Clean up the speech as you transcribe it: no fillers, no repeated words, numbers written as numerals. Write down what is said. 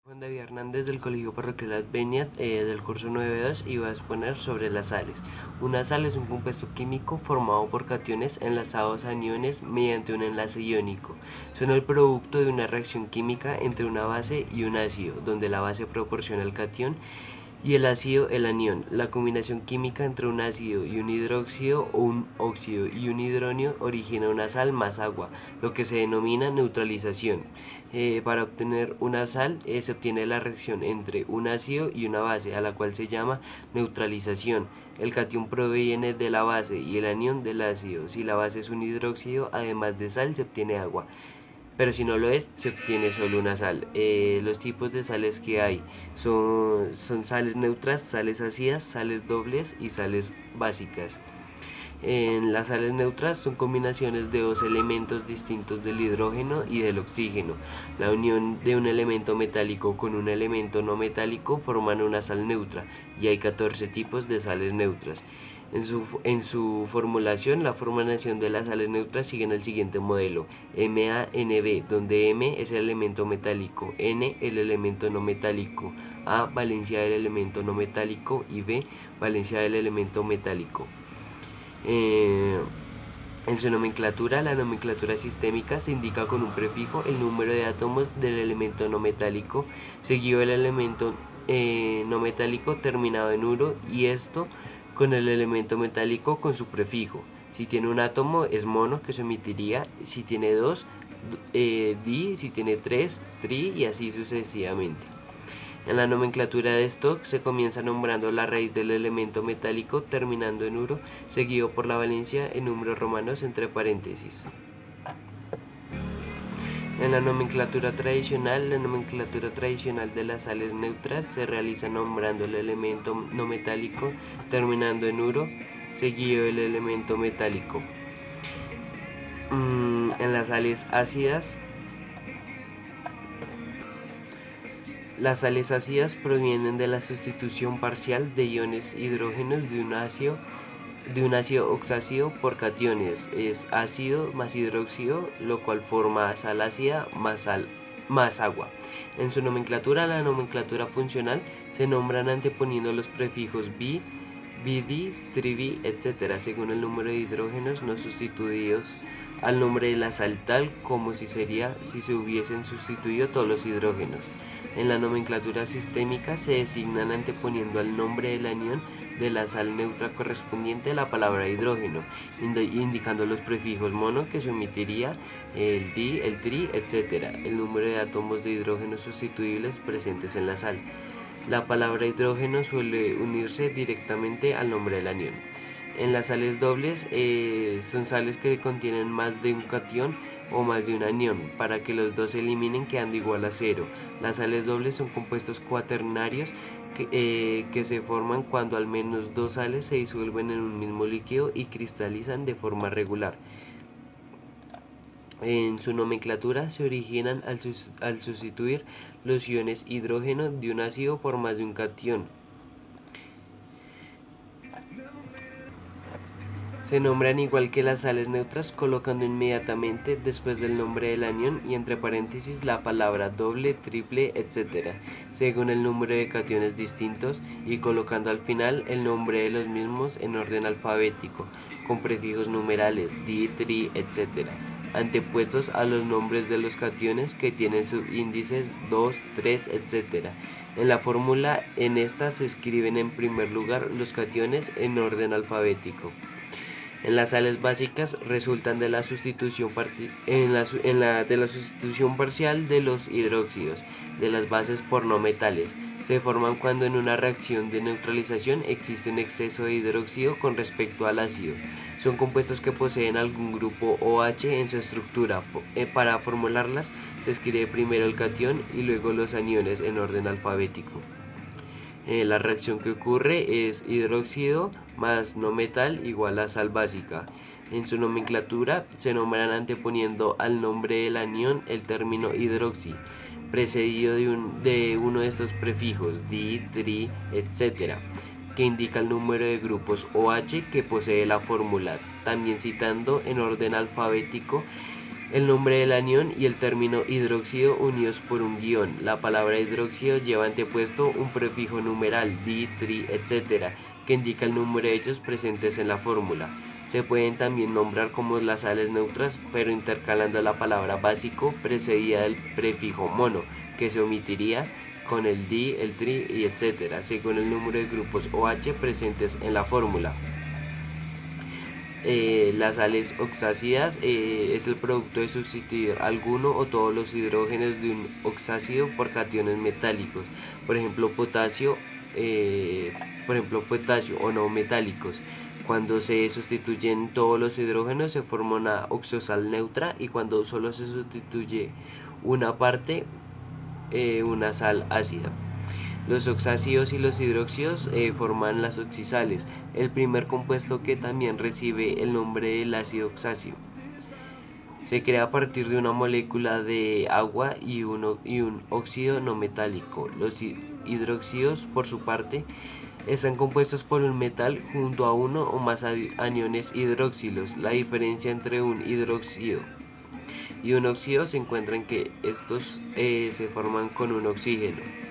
Juan David Hernández del Colegio Parroquial Adveniat del curso 9.2 y voy a exponer sobre las sales. Una sal es un compuesto químico formado por cationes enlazados a aniones mediante un enlace iónico. Son el producto de una reacción química entre una base y un ácido, donde la base proporciona el catión y el ácido el anión. La combinación química entre un ácido y un hidróxido o un óxido y un hidronio origina una sal más agua, lo que se denomina neutralización. Para obtener una sal se obtiene la reacción entre un ácido y una base, a la cual se llama neutralización. El catión proviene de la base y el anión del ácido. Si la base es un hidróxido, además de sal, se obtiene agua, pero si no lo es, se obtiene solo una sal. Los tipos de sales que hay son sales neutras, sales ácidas, sales dobles y sales básicas. En las sales neutras son combinaciones de dos elementos distintos del hidrógeno y del oxígeno. La unión de un elemento metálico con un elemento no metálico forman una sal neutra, y hay 14 tipos de sales neutras. En su formulación, la formulación de las sales neutras siguen el siguiente modelo: MaNB, donde M es el elemento metálico, N el elemento no metálico, A valencia del elemento no metálico y B valencia del elemento metálico. En su nomenclatura, la nomenclatura sistémica se indica con un prefijo el número de átomos del elemento no metálico, seguido del elemento no metálico terminado en uro, y esto con el elemento metálico con su prefijo. Si tiene un átomo es mono, que se omitiría; si tiene dos, di; si tiene tres, tri, y así sucesivamente. En la nomenclatura de Stock se comienza nombrando la raíz del elemento metálico terminando en uro, seguido por la valencia en números romanos entre paréntesis. En la nomenclatura tradicional de las sales neutras se realiza nombrando el elemento no metálico terminando en uro, seguido del elemento metálico. En las sales ácidas, las sales ácidas provienen de la sustitución parcial de iones hidrógenos de un ácido oxácido por cationes. Es ácido más hidróxido, lo cual forma sal ácida más agua. En su nomenclatura, la nomenclatura funcional, se nombran anteponiendo los prefijos bi, bidi, tribi, etc., según el número de hidrógenos no sustituidos al nombre de la sal, tal como si se hubiesen sustituido todos los hidrógenos. En la nomenclatura sistémica se designan anteponiendo al nombre del anión de la sal neutra correspondiente a la palabra hidrógeno, indicando los prefijos mono, que se omitiría, el di, el tri, etc., el número de átomos de hidrógeno sustituibles presentes en la sal. La palabra hidrógeno suele unirse directamente al nombre del anión. En las sales dobles son sales que contienen más de un catión o más de un anión, para que los dos se eliminen quedando igual a cero. Las sales dobles son compuestos cuaternarios que se forman cuando al menos dos sales se disuelven en un mismo líquido y cristalizan de forma regular. En su nomenclatura se originan al sustituir los iones hidrógeno de un ácido por más de un catión. Se nombran igual que las sales neutras, colocando inmediatamente después del nombre del anión y entre paréntesis la palabra doble, triple, etc., según el número de cationes distintos, y colocando al final el nombre de los mismos en orden alfabético, con prefijos numerales, di, tri, etc., antepuestos a los nombres de los cationes que tienen subíndices 2, 3, etc. En la fórmula, en esta se escriben en primer lugar los cationes en orden alfabético. En las sales básicas resultan de la sustitución parcial de los hidróxidos de las bases por no metales. Se forman cuando en una reacción de neutralización existe un exceso de hidróxido con respecto al ácido. Son compuestos que poseen algún grupo OH en su estructura. Para formularlas se escribe primero el catión y luego los aniones en orden alfabético. La reacción que ocurre es hidróxido más no metal igual a sal básica. En su nomenclatura se nombran anteponiendo al nombre del anión el término hidroxi, precedido de uno de estos prefijos, di, tri, etc., que indica el número de grupos OH que posee la fórmula, también citando en orden alfabético El nombre del anión y el término hidróxido unidos por un guión. La palabra hidróxido lleva antepuesto un prefijo numeral, di, tri, etc., que indica el número de ellos presentes en la fórmula. Se pueden también nombrar como las sales neutras, pero intercalando la palabra básico precedida del prefijo mono, que se omitiría con el di, el tri y etc., según el número de grupos OH presentes en la fórmula. Las sales oxácidas es el producto de sustituir alguno o todos los hidrógenos de un oxácido por cationes metálicos, por ejemplo potasio, o no metálicos. Cuando se sustituyen todos los hidrógenos se forma una oxosal neutra, y cuando solo se sustituye una parte, una sal ácida. Los oxácidos y los hidróxidos forman las oxisales, el primer compuesto que también recibe el nombre del ácido oxácido. Se crea a partir de una molécula de agua y un óxido no metálico. Los hidróxidos, por su parte, están compuestos por un metal junto a uno o más aniones hidroxilos. La diferencia entre un hidróxido y un óxido se encuentra en que estos se forman con un oxígeno.